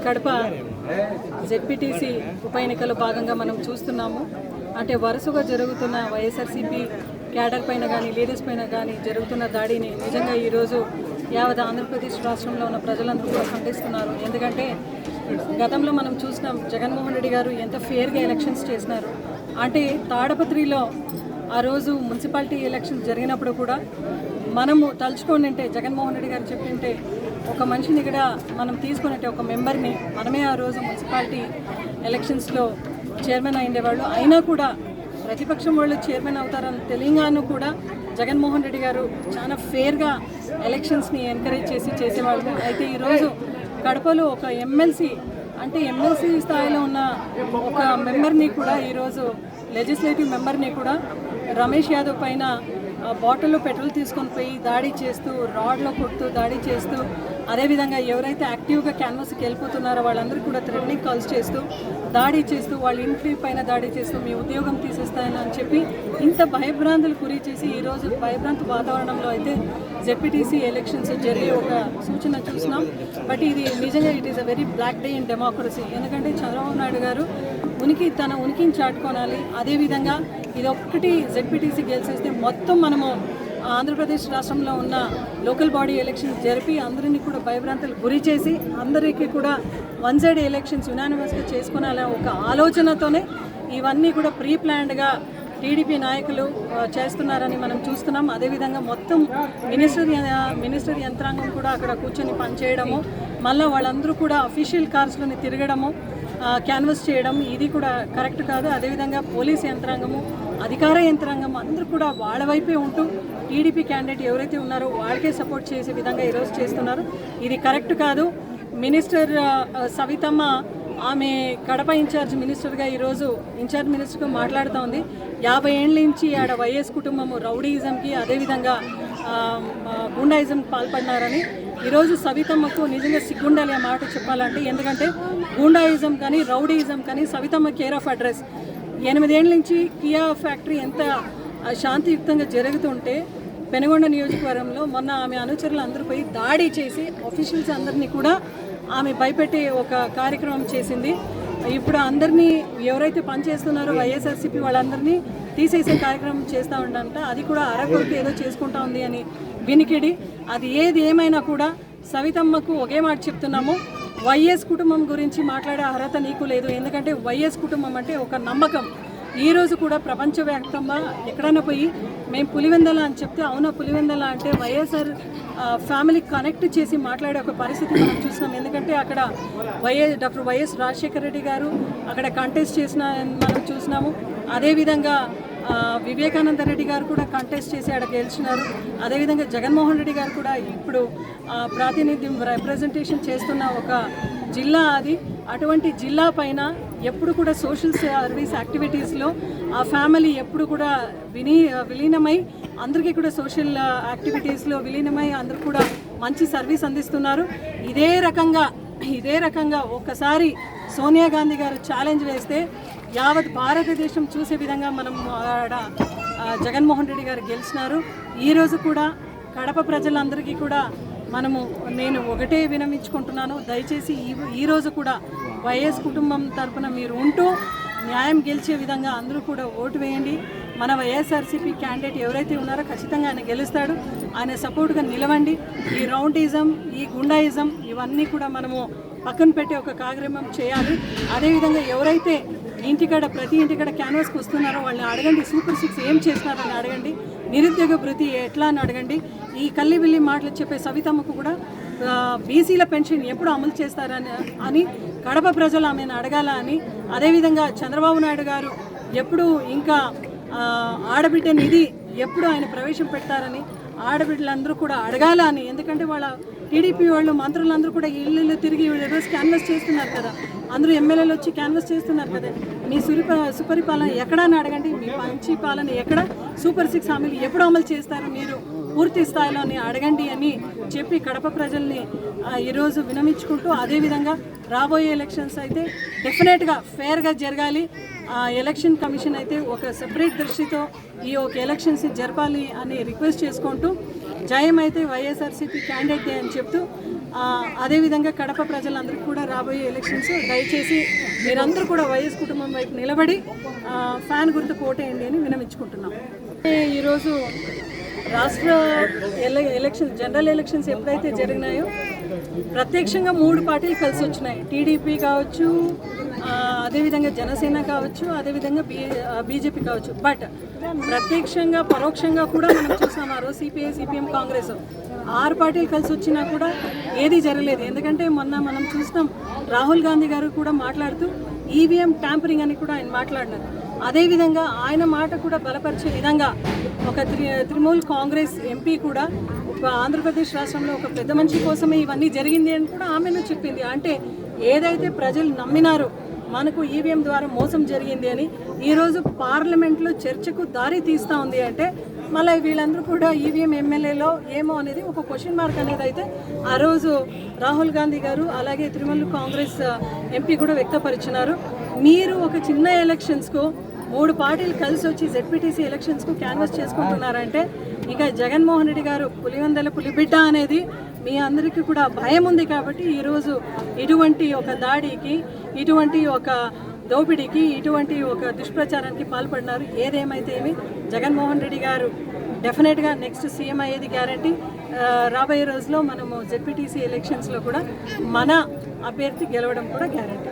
Kadapa ZPTC ఉప ఎన్నికల భాగంగా మనం చూస్తున్నాము. అంటే వరుసగా జరుగుతున్న వైఎస్ఆర్సీపీ క్యాడర్ పైన కానీ లీడర్స్ పైన కానీ జరుగుతున్న దాడిని నిజంగా ఈరోజు యావత్ ఆంధ్రప్రదేశ్ రాష్ట్రంలో ఉన్న ప్రజలందరూ కూడా ఖండిస్తున్నారు. ఎందుకంటే గతంలో మనం చూసినాం జగన్మోహన్ రెడ్డి గారు ఎంత ఫేర్గా ఎలక్షన్స్ చేసినారు. అంటే తాడపత్రిలో ఆ రోజు మున్సిపాలిటీ ఎలక్షన్స్ జరిగినప్పుడు కూడా మనము తలుచుకొని ఉంటే జగన్మోహన్ రెడ్డి గారు చెప్పింటే ఒక మనిషిని కూడా మనం తీసుకున్నట్టే ఒక మెంబర్ని మనమే ఆ రోజు మున్సిపాలిటీ ఎలక్షన్స్లో చైర్మన్ అయ్యేవాళ్ళు. అయినా కూడా ప్రతిపక్షం వాళ్ళు చైర్మన్ అవుతారని తెలంగాణ కూడా జగన్మోహన్ రెడ్డి గారు చాలా ఫేర్గా ఎలక్షన్స్ని ఎంకరేజ్ చేసేవాళ్ళు. అయితే ఈరోజు కడపలో ఒక ఎమ్మెల్సీ స్థాయిలో ఉన్న ఒక మెంబర్ని కూడా ఈరోజు లెజిస్లేటివ్ మెంబర్ని కూడా రమేష్ యాదవ్ పైన బాటిల్లో పెట్రోల్ తీసుకొని పోయి దాడి చేస్తూ రాడ్లో కొడుతూ దాడి చేస్తూ అదేవిధంగా ఎవరైతే యాక్టివ్గా క్యాన్వాస్కి వెళ్ళిపోతున్నారో వాళ్ళందరూ కూడా థ్రెటనింగ్ కాల్స్ చేస్తూ దాడి చేస్తూ వాళ్ళ ఇంటి పైన దాడి చేస్తూ మీ ఉద్యోగం తీసేస్తాయని చెప్పి ఇంత భయభ్రాంతులు గురి చేసి ఈరోజు భయభ్రాంతి వాతావరణంలో అయితే జెడ్పీటీసీ ఎలక్షన్స్ జరిగే ఒక సూచన చూసినాం. బట్ ఇది నిజంగా it is a very black day in democracy. ఎందుకంటే చంద్రబాబు నాయుడు గారు తన ఉనికిని చాటుకోనాలి. అదేవిధంగా ఇది ఒక్కటి జెడ్పీటీసీ గెలిచేస్తే మొత్తం మనము ఆంధ్రప్రదేశ్ రాష్ట్రంలో ఉన్న లోకల్ బాడీ ఎలక్షన్స్ జరిపి అందరినీ కూడా భయభ్రాంతులు గురి చేసి అందరికీ కూడా వన్ సైడ్ ఎలక్షన్స్ యునానిమస్గా చేసుకునేలా ఒక ఆలోచనతోనే ఇవన్నీ కూడా ప్రీ ప్లాన్డ్గా టీడీపీ నాయకులు చేస్తున్నారని మనం చూస్తున్నాం. అదేవిధంగా మొత్తం మినిస్టర్ యంత్రాంగం కూడా అక్కడ కూర్చొని పనిచేయడము, మళ్ళీ వాళ్ళందరూ కూడా అఫీషియల్ కార్స్లోని తిరగడము, క్యాన్వస్ చేయడం ఇది కూడా కరెక్ట్ కాదు. అదేవిధంగా పోలీస్ యంత్రాంగము, అధికార యంత్రాంగం అందరూ కూడా వాళ్ళ వైపే ఉంటూ టీడీపీ క్యాండిడేట్ ఎవరైతే ఉన్నారో వాళ్ళకే సపోర్ట్ చేసే విధంగా ఈరోజు చేస్తున్నారు. ఇది కరెక్ట్ కాదు. మినిస్టర్ సవితమ్మ ఆమె కడప ఇన్ఛార్జ్ మినిస్టర్గా ఈరోజు ఇన్ఛార్జ్ మినిస్టర్గా మాట్లాడుతూ ఉంది. 50 ఏళ్ళ నుంచి ఆడ వైఎస్ కుటుంబము రౌడీయిజంకి అదేవిధంగా గుండాయిజంకి పాల్పడినారని ఈరోజు సవితమ్మకు నిజంగా సిగ్గుండాలి ఆ మాట చెప్పాలంటే. ఎందుకంటే గుండాయిజం కానీ రౌడీయిజం కానీ సవితమ్మ కేర్ ఆఫ్ అడ్రస్. 8 ఏళ్ళ నుంచి కియా ఫ్యాక్టరీ ఎంత శాంతియుక్తంగా జరుగుతుంటే పెనుగొండ నియోజకవర్గంలో మొన్న ఆమె అనుచరులు అందరూ పోయి దాడి చేసి ఆఫీషియల్స్ అందరినీ కూడా ఆమె భయపెట్టే ఒక కార్యక్రమం చేసింది. ఇప్పుడు అందరినీ ఎవరైతే పనిచేస్తున్నారో వైఎస్ఆర్సీపీ వాళ్ళందరినీ తీసేసే కార్యక్రమం చేస్తూ ఉండంట. అది కూడా అరకొరకు ఏదో చేసుకుంటా ఉంది అని వినికిడి. అది ఏది ఏమైనా కూడా సవితమ్మకు ఒకే మాట చెప్తున్నాము, వైఎస్ కుటుంబం గురించి మాట్లాడే అర్హత నీకు లేదు. ఎందుకంటే వైఎస్ కుటుంబం అంటే ఒక నమ్మకం. ఈరోజు కూడా ప్రపంచవ్యాప్తంగా ఎక్కడైనా పోయి మేము పులివెందల అని చెప్తే అవునా పులివెందల అంటే వైఎస్ఆర్ ఫ్యామిలీ కనెక్ట్ చేసి మాట్లాడే ఒక పరిస్థితి మనం చూసినాం. ఎందుకంటే అక్కడ డాక్టర్ వైఎస్ రాజశేఖర రెడ్డి గారు అక్కడ కంటెస్ట్ చేసిన మనం చూసినాము. అదేవిధంగా వివేకానంద రెడ్డి గారు కూడా కంటెస్ట్ చేసి అక్కడ గెలిచినారు. అదేవిధంగా జగన్మోహన్ రెడ్డి గారు కూడా ఇప్పుడు ప్రాతినిధ్యం రిప్రజెంటేషన్ చేస్తున్న ఒక జిల్లా అది. అటువంటి జిల్లా పైన ఎప్పుడు కూడా సోషల్ సర్వీస్ యాక్టివిటీస్లో ఆ ఫ్యామిలీ ఎప్పుడు కూడా విలీనమై అందరికీ కూడా సోషల్ యాక్టివిటీస్లో విలీనమై అందరూ కూడా మంచి సర్వీస్ అందిస్తున్నారు. ఇదే రకంగా ఒక్కసారి సోనియా గాంధీ గారు ఛాలెంజ్ వేస్తే యావత్ భారతదేశం చూసే విధంగా మనం జగన్మోహన్ రెడ్డి గారు గెలిచినారు. ఈరోజు కూడా కడప ప్రజలందరికీ కూడా నేను ఒకటే వినమించుకుంటున్నాను, దయచేసి ఈరోజు కూడా వైఎస్ కుటుంబం తరఫున మీరు ఉంటూ న్యాయం గెలిచే విధంగా అందరూ కూడా ఓటు వేయండి. మన వైఎస్ఆర్సీపీ క్యాండిడేట్ ఎవరైతే ఉన్నారో ఖచ్చితంగా ఆయన గెలుస్తాడు. ఆయన సపోర్ట్గా నిలవండి. ఈ రౌండిజం, ఈ గుండాయిజం ఇవన్నీ కూడా మనము పక్కన పెట్టి ఒక కార్యక్రమం చేయాలి. అదేవిధంగా ఎవరైతే ప్రతి ఇంటికాడ క్యాన్వాస్కి వస్తున్నారో వాళ్ళని అడగండి, సూపర్ 6 ఏం చేస్తున్నారని అడగండి, నిరుద్యోగ భృతి ఎట్లా అని అడగండి. ఈ కల్లిబిల్లి మాటలు చెప్పే సవితమ్మకు కూడా బీసీల పెన్షన్ ఎప్పుడు అమలు చేస్తారని కడప ప్రజలు ఆమెను అడగాల అని, అదేవిధంగా చంద్రబాబు నాయుడు గారు ఎప్పుడు ఇంకా ఆడబిడ్డ నిధి ఎప్పుడు ఆయన ప్రవేశం పెడతారని ఆడబిడ్డలందరూ కూడా అడగాల అని. ఎందుకంటే వాళ్ళ టీడీపీ వాళ్ళు మంత్రులందరూ కూడా ఇల్లు తిరిగి రోజు క్యాన్వస్ చేస్తున్నారు కదా, అందరూ ఎమ్మెల్యేలు వచ్చి క్యాన్వస్ చేస్తున్నారు కదా. మీ సుపరిపాలన ఎక్కడా అని అడగండి, మీ మంచి పాలన ఎక్కడ, సూపర్ 6 హామీలు ఎప్పుడు అమలు చేస్తారు మీరు పూర్తి స్థాయిలోని అడగండి అని చెప్పి కడప ప్రజల్ని ఈరోజు వినమించుకుంటూ, అదేవిధంగా రాబోయే ఎలక్షన్స్ అయితే డెఫినెట్గా ఫేర్గా జరగాలి. ఎలక్షన్ కమిషన్ అయితే ఒక సెపరేట్ దృష్టితో ఈ ఒక ఎలక్షన్స్ జరపాలి అని రిక్వెస్ట్ చేసుకుంటూ, జయం అయితే వైఎస్ఆర్సీపీ క్యాండిడేట్ అని చెప్తూ అదేవిధంగా కడప ప్రజలందరికీ కూడా రాబోయే ఎలక్షన్స్ దయచేసి మీరందరూ కూడా వైఎస్ కుటుంబం వైపు నిలబడి ఫ్యాన్ గుర్తుకు ఓటేయండి అని విన్నవించుకుంటున్నాం. ఈరోజు రాష్ట్ర ఎలక్షన్ జనరల్ ఎలక్షన్స్ ఎప్పుడైతే జరిగినాయో ప్రత్యక్షంగా 3 పార్టీలు కలిసి వచ్చినాయి. టీడీపీ కావచ్చు, అదేవిధంగా జనసేన కావచ్చు, అదేవిధంగా బీజేపీ కావచ్చు. బట్ ప్రత్యక్షంగా పరోక్షంగా కూడా మనం చూసాం. ఆ రోజు సిపిఐ, సిపిఎం, కాంగ్రెస్ 6 పార్టీలు కలిసి వచ్చినా కూడా ఏది జరగలేదు. ఎందుకంటే మొన్న మనం చూసినాం, రాహుల్ గాంధీ గారు కూడా మాట్లాడుతూ ఈవీఎం ట్యాంపరింగ్ అని కూడా ఆయన మాట్లాడినారు. అదేవిధంగా ఆయన మాట కూడా బలపరిచే విధంగా ఒక తృణమూల్ కాంగ్రెస్ ఎంపీ కూడా ఆంధ్రప్రదేశ్ రాష్ట్రంలో ఒక పెద్ద మనిషి కోసమే ఇవన్నీ జరిగింది అని కూడా ఆమెను చెప్పింది. అంటే ఏదైతే ప్రజలు నమ్మినారో మనకు ఈవీఎం ద్వారా మోసం జరిగింది అని ఈరోజు పార్లమెంట్లో చర్చకు దారి తీస్తూ ఉంది. అంటే మళ్ళీ వీళ్ళందరూ కూడా ఈవీఎం ఎమ్మెల్యేలో ఏమో అనేది ఒక క్వశ్చన్ మార్క్ అనేది అయితే ఆ రోజు రాహుల్ గాంధీ గారు అలాగే తృణమూల్ కాంగ్రెస్ ఎంపీ కూడా వ్యక్తపరిచినారు. మీరు ఒక చిన్న ఎలక్షన్స్కు 3 పార్టీలు కలిసి వచ్చి జెడ్పీటీసీ ఎలక్షన్స్కు క్యాన్వాస్ చేసుకుంటున్నారంటే ఇక జగన్మోహన్ రెడ్డి గారు పులివెందల పులిబిడ్డ అనేది మీ అందరికీ కూడా భయం ఉంది. కాబట్టి ఈరోజు ఇటువంటి ఒక దాడికి, ఇటువంటి ఒక దోపిడీకి, ఇటువంటి ఒక దుష్ప్రచారానికి పాల్పడినారు. ఏదేమైతే ఏమి జగన్మోహన్ రెడ్డి గారు డెఫినెట్గా నెక్స్ట్ సీఎం అయ్యేది గ్యారంటీ. రాబోయే రోజుల్లో మనము జెడ్పీటీసీ ఎలక్షన్స్లో కూడా మన అభ్యర్థి గెలవడం కూడా గ్యారంటీ.